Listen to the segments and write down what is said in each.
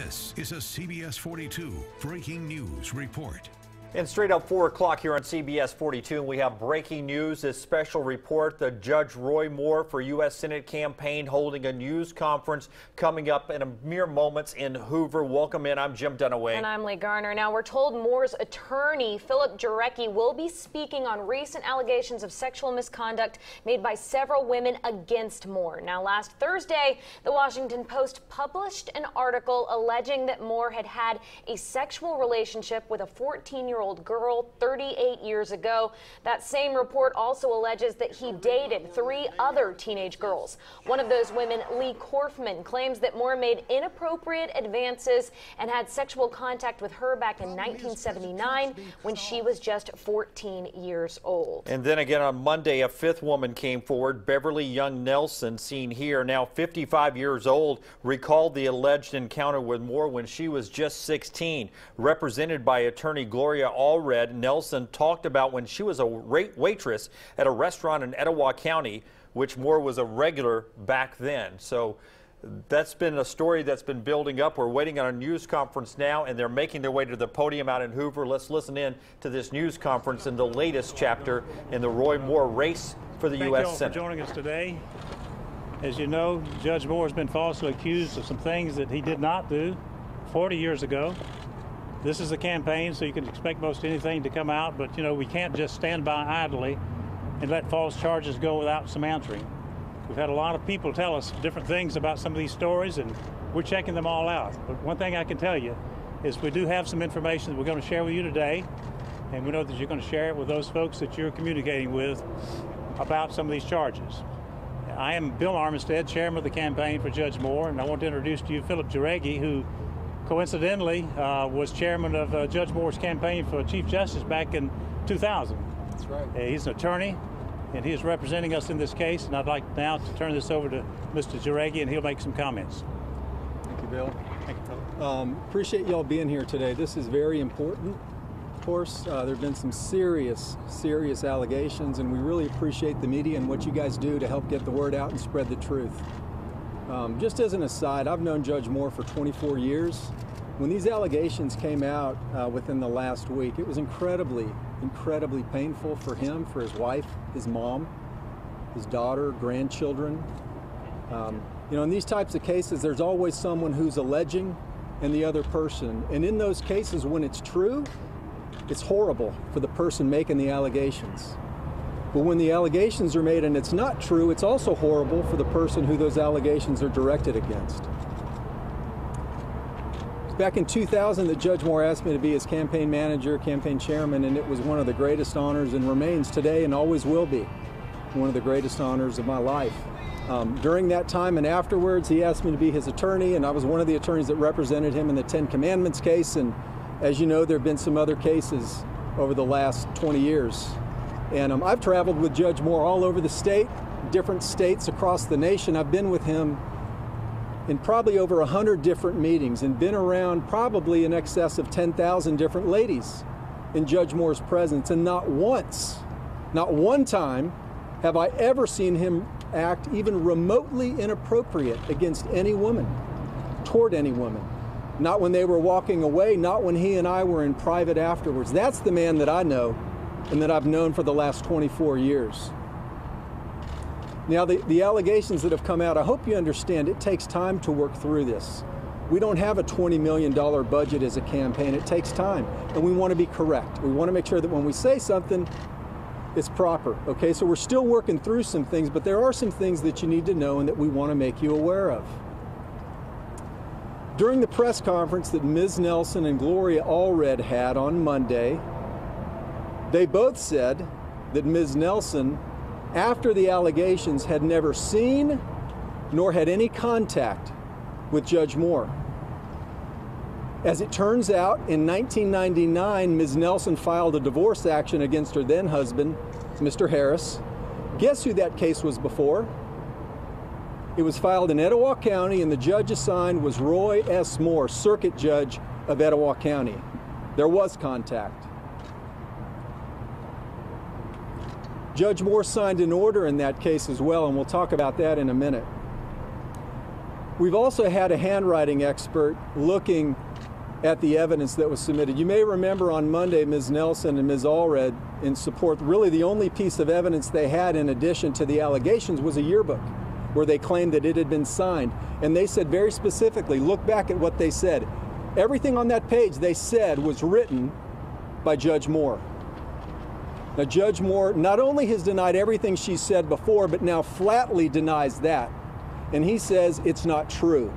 This is a CBS 42 Breaking News Report. And straight up 4 o'clock here on CBS 42, and we have breaking news. This special report, the Judge Roy Moore for U.S. Senate campaign holding a news conference coming up in a mere moments in Hoover. Welcome in. I'm Jim Dunaway. And I'm Lee Garner. Now, we're told Moore's attorney, Philip Jarecki, will be speaking on recent allegations of sexual misconduct made by several women against Moore. Now, last Thursday, the Washington Post published an article alleging that Moore had had a sexual relationship with a 14-year-old girl 38 years ago. That same report also alleges that he dated 3 other teenage girls. One of those women, Lee Korfman, claims that Moore made inappropriate advances and had sexual contact with her back in 1979 when she was just 14 years old. And then again on Monday, a 5th woman came forward. Beverly Young Nelson, seen here, now 55 years old, recalled the alleged encounter with Moore when she was just 16. Represented by attorney Gloria Allred, Nelson talked about when she was a waitress at a restaurant in Etowah County, which Moore was a regular back then. So that's been a story that's been building up. We're waiting on a news conference now, and they're making their way to the podium out in Hoover. Let's listen in to this news conference in the latest chapter in the Roy Moore race for the U.S. Senate. Thank you all for joining us today. As you know, Judge Moore has been falsely accused of some things that he did not do 40 years ago. This is a campaign, so you can expect most anything to come out, but, you know, we can't just stand by idly and let false charges go without some answering. We've had a lot of people tell us different things about some of these stories, and we're checking them all out. But one thing I can tell you is we do have some information that we're going to share with you today, and we know that you're going to share it with those folks that you're communicating with about some of these charges. I am Bill Armistead, chairman of the campaign for Judge Moore, and I want to introduce to you Philip Jarecki, who coincidentally was chairman of Judge Moore's campaign for Chief Justice back in 2000. That's right. He's an attorney, and he is representing us in this case, and I'd like now to turn this over to Mr. Jarecki, and he'll make some comments. Thank you, Bill. Thank you, Philip. Appreciate y'all being here today. This is very important. Of course, there have been some serious allegations, and we really appreciate the media and what you guys do to help get the word out and spread the truth. Just as an aside, I've known Judge Moore for 24 years. When these allegations came out within the last week, it was incredibly painful for him, for his wife, his mom, his daughter, grandchildren. You know, in these types of cases, there's always someone who's alleging and the other person. And in those cases, when it's true, it's horrible for the person making the allegations. But when the allegations are made and it's not true, it's also horrible for the person who those allegations are directed against. Back in 2000 that Judge Moore asked me to be his campaign manager, campaign chairman, and it was one of the greatest honors and remains today and always will be one of the greatest honors of my life. During that time and afterwards, he asked me to be his attorney, and I was one of the attorneys that represented him in the 10 Commandments case, and as you know, there have been some other cases over the last 20 years. And I've traveled with Judge Moore all over the state, different states across the nation. I've been with him in probably over 100 different meetings and been around probably in excess of 10,000 different ladies in Judge Moore's presence. And not once, not one time have I ever seen him act even remotely inappropriate against any woman, toward any woman. Not when they were walking away, not when he and I were in private afterwards. That's the man that I know and that I've known for the last 24 years. Now, the allegations that have come out, I hope you understand, it takes time to work through this. We don't have a $20 million budget as a campaign. It takes time, and we want to be correct. We want to make sure that when we say something, it's proper, okay? So we're still working through some things, but there are some things that you need to know and that we want to make you aware of. During the press conference that Ms. Nelson and Gloria Allred had on Monday, they both said that Ms. Nelson, after the allegations, had never seen nor had any contact with Judge Moore. As it turns out, in 1999, Ms. Nelson filed a divorce action against her then husband, Mr. Harris. Guess who that case was before? It was filed in Etowah County, and the judge assigned was Roy S. Moore, Circuit Judge of Etowah County. There was contact. Judge Moore signed an order in that case as well, and we'll talk about that in a minute. We've also had a handwriting expert looking at the evidence that was submitted. You may remember on Monday, Ms. Nelson and Ms. Allred, in support, really the only piece of evidence they had in addition to the allegations was a yearbook where they claimed that it had been signed. And they said very specifically, look back at what they said. Everything on that page they said was written by Judge Moore. Now, Judge Moore not only has denied everything she said before, but now flatly denies that. And he says it's not true.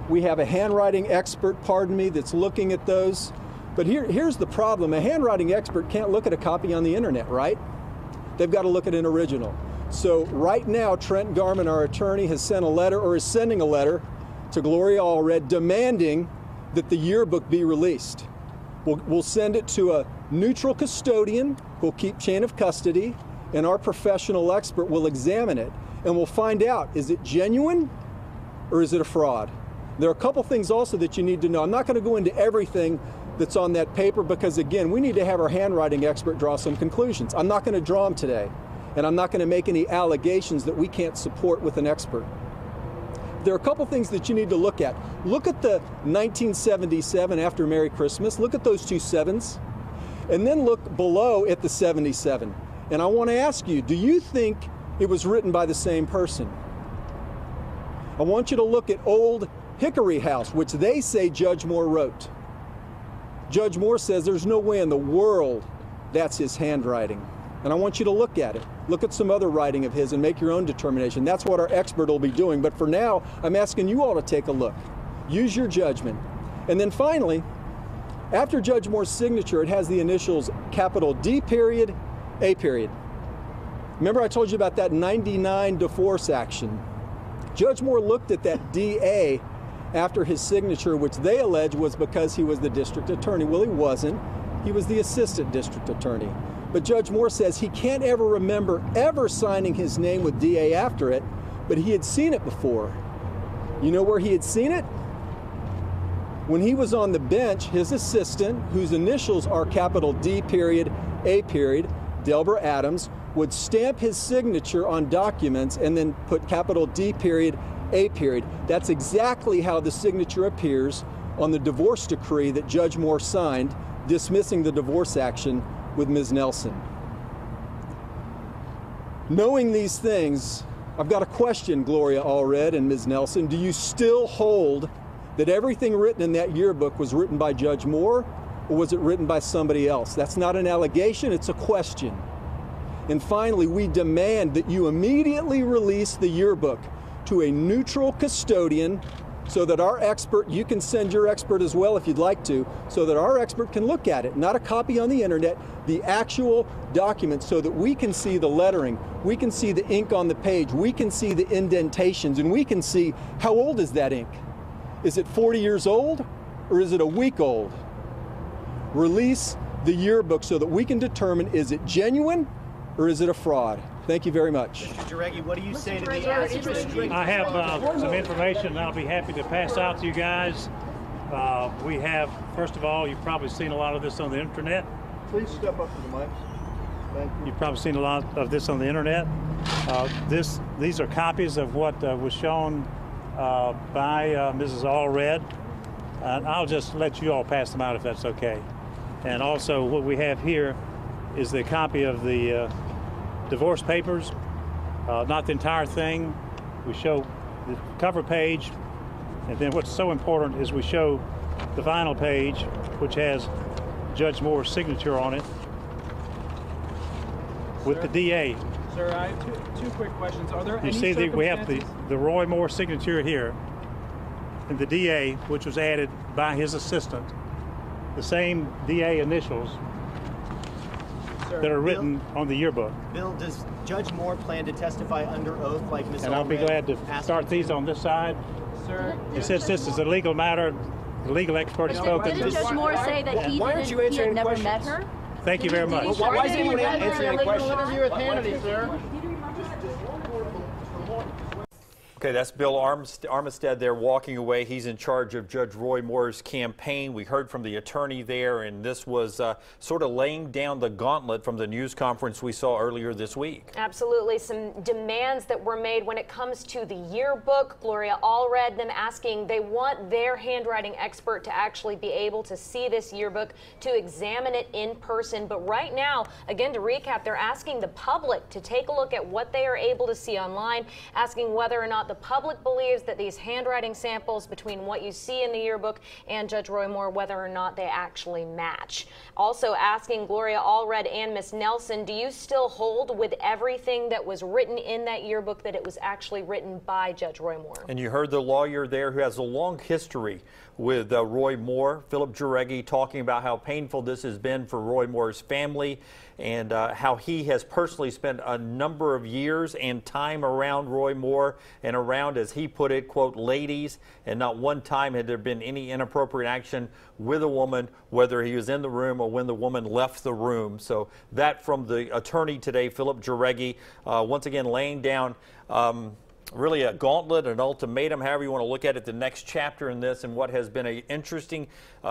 We have a handwriting expert, pardon me, that's looking at those. But here's the problem. A handwriting expert can't look at a copy on the internet, right? They've got to look at an original. So right now, Trent Garman, our attorney, has sent a letter, or is sending a letter to Gloria Allred demanding that the yearbook be released. We'll send it to a neutral custodian who'll keep chain of custody, and our professional expert will examine it, and we'll find out, is it genuine or is it a fraud? There are a couple things also that you need to know. I'm not going to go into everything that's on that paper because, again, we need to have our handwriting expert draw some conclusions. I'm not going to draw them today, and I'm not going to make any allegations that we can't support with an expert. There are a couple things that you need to look at. Look at the 1977 after Merry Christmas. Look at those two sevens. And then look below at the 77. And I want to ask you, do you think it was written by the same person? I want you to look at Old Hickory House, which they say Judge Moore wrote. Judge Moore says there's no way in the world that's his handwriting. And I want you to look at it. Look at some other writing of his and make your own determination. That's what our expert will be doing. But for now, I'm asking you all to take a look. Use your judgment. And then finally, after Judge Moore's signature, it has the initials capital D period, A period. Remember I told you about that 99 divorce action. Judge Moore looked at that DA after his signature, which they allege was because he was the district attorney. Well, he wasn't. He was the assistant district attorney. But Judge Moore says he can't ever remember ever signing his name with DA after it, but he had seen it before. You know where he had seen it? When he was on the bench, his assistant, whose initials are capital D period, A period, Delbert Adams, would stamp his signature on documents and then put capital D period, A period. That's exactly how the signature appears on the divorce decree that Judge Moore signed, dismissing the divorce action with Ms. Nelson. Knowing these things, I've got a question, Gloria Allred and Ms. Nelson. Do you still hold that everything written in that yearbook was written by Judge Moore, or was it written by somebody else? That's not an allegation, it's a question. And finally, we demand that you immediately release the yearbook to a neutral custodian so that our expert, you can send your expert as well if you'd like to, so that our expert can look at it, not a copy on the internet, the actual document, so that we can see the lettering, we can see the ink on the page, we can see the indentations, and we can see how old is that ink. Is it 40 years old or is it a week old? Release the yearbook so that we can determine, is it genuine or is it a fraud? Thank you very much. Mr. Jareggi, what do you say to the I have some information I'll be happy to pass out to you guys. We have, first of all, you've probably seen a lot of this on the internet. Please step up to the mic. Thank you. You've probably seen a lot of this on the internet. These are copies of what was shown by Mrs. Allred. And I'll just let you all pass them out if that's okay. And also what we have here is the copy of the divorce papers, not the entire thing. We show the cover page, and then what's so important is we show the final page, which has Judge Moore's signature on it with the DA. Sir, I have two quick questions. Are there You any see that we have circumstances- the Roy Moore signature here, and the DA, which was added by his assistant, the same DA initials Sir, that are written on the yearbook. Bill, does Judge Moore plan to testify under oath like Ms. And I'll be Allred glad to asked start him these on this side. Sir, And since this is a legal matter, the legal expert has spoken. Didn't Judge Moore say that he had never met her? Thank you very much. Why is anyone answering any questions? interview with Hannity, sir. Okay, that's Bill Armistead there walking away. He's in charge of Judge Roy Moore's campaign. We heard from the attorney there, and this was sort of laying down the gauntlet from the news conference we saw earlier this week. Absolutely. Some demands that were made when it comes to the yearbook. Gloria Allred, them asking they want their handwriting expert to actually be able to see this yearbook, to examine it in person. But right now, again, to recap, they're asking the public to take a look at what they are able to see online, asking whether or not the public believes that these handwriting samples between what you see in the yearbook and Judge Roy Moore, whether or not they actually match. Also asking Gloria Allred and Miss Nelson, do you still hold with everything that was written in that yearbook that it was actually written by Judge Roy Moore? And you heard the lawyer there who has a long history with Roy Moore, Philip Jareggi, talking about how painful this has been for Roy Moore's family and how he has personally spent a number of years and time around Roy Moore and around, as he put it, quote, ladies, and not one time had there been any inappropriate action with a woman, whether he was in the room or when the woman left the room. So that from the attorney today, Philip Jareggi, once again laying down really a gauntlet, an ultimatum, however you want to look at it, the next chapter in this and what has been an interesting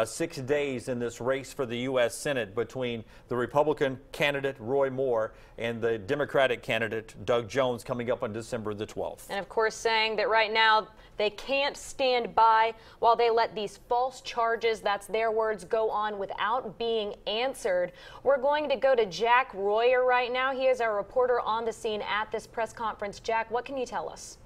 6 days in this race for the U.S. Senate between the Republican candidate Roy Moore and the Democratic candidate Doug Jones coming up on December the 12th. And of course saying that right now they can't stand by while they let these false charges, that's their words, go on without being answered. We're going to go to Jack Royer right now. He is our reporter on the scene at this press conference. Jack, what can you tell us?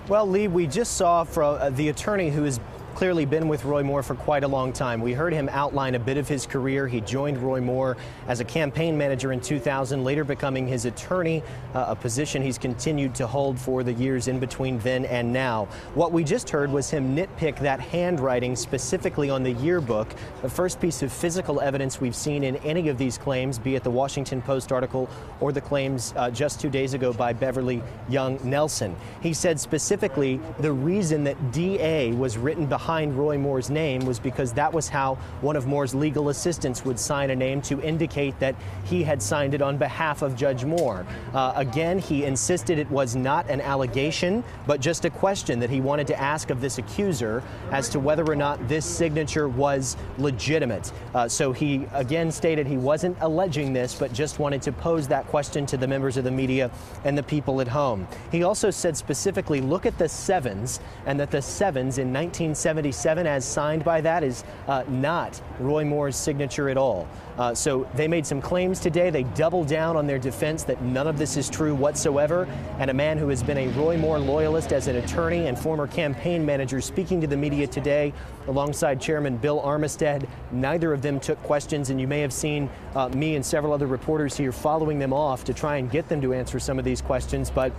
Well, Lee, we just saw from the attorney who has clearly been with Roy Moore for quite a long time. We heard him outline a bit of his career. He joined Roy Moore as a campaign manager in 2000, later becoming his attorney, a position he's continued to hold for the years in between then and now. What we just heard was him nitpick that handwriting specifically on the yearbook, the first piece of physical evidence we've seen in any of these claims, be it the Washington Post article or the claims just 2 days ago by Beverly Young Nelson. He said specifically the reason that DA was written behind Roy Moore's name was because that was how one of Moore's legal assistants would sign a name to indicate that he had signed it on behalf of Judge Moore. Again, he insisted it was not an allegation, but just a question that he wanted to ask of this accuser as to whether or not this signature was legitimate. So he again stated he wasn't alleging this, but just wanted to pose that question to the members of the media and the people at home. He also said specifically, look at the sevens, and that the sevens in 1977 as signed by that is not Roy Moore's signature at all. So they made some claims today. They doubled down on their defense that none of this is true whatsoever. And a man who has been a Roy Moore loyalist as an attorney and former campaign manager speaking to the media today alongside Chairman Bill Armistead. Neither of them took questions, and you may have seen me and several other reporters here following them off to try and get them to answer some of these questions. But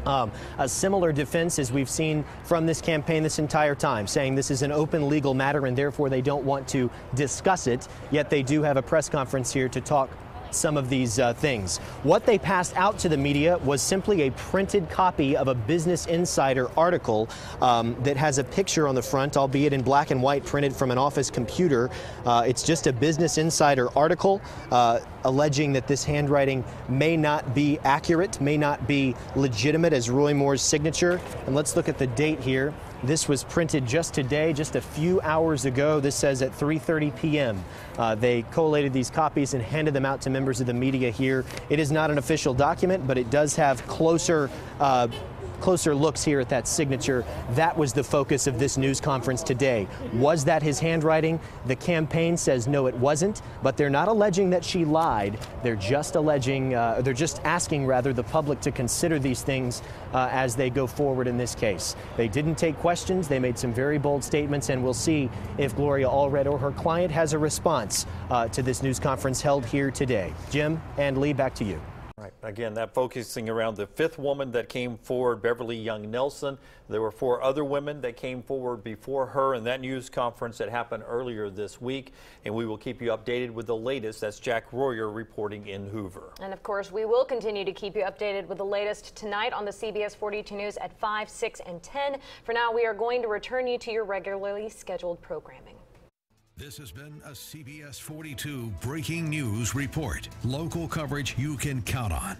a similar defense as we've seen from this campaign this entire time, saying this is an open legal matter and therefore they don't want to discuss it, yet they do have a press conference here to talk some of these things. What they passed out to the media was simply a printed copy of a Business Insider article that has a picture on the front, albeit in black and white, printed from an office computer. It's just a Business Insider article alleging that this handwriting may not be accurate, may not be legitimate as Roy Moore's signature. And let's look at the date here. This was printed just today, just a few hours ago. This says at 3:30 p.m. They collated these copies and handed them out to members of the media here. It is not an official document, but it does have closer looks here at that signature. That was the focus of this news conference today. Was that his handwriting? The campaign says no, it wasn't, but they're not alleging that she lied. They're just alleging, they're just asking rather the public to consider these things as they go forward in this case. They didn't take questions. They made some very bold statements, and we'll see if Gloria Allred or her client has a response to this news conference held here today. Jim and Lee, back to you. Right. Again, that focusing around the fifth woman that came forward, Beverly Young Nelson. There were 4 other women that came forward before her in that news conference that happened earlier this week. And we will keep you updated with the latest. That's Jack Royer reporting in Hoover. And of course, we will continue to keep you updated with the latest tonight on the CBS 42 News at 5, 6, and 10. For now, we are going to return you to your regularly scheduled programming. This has been a CBS 42 breaking news report. Local coverage you can count on.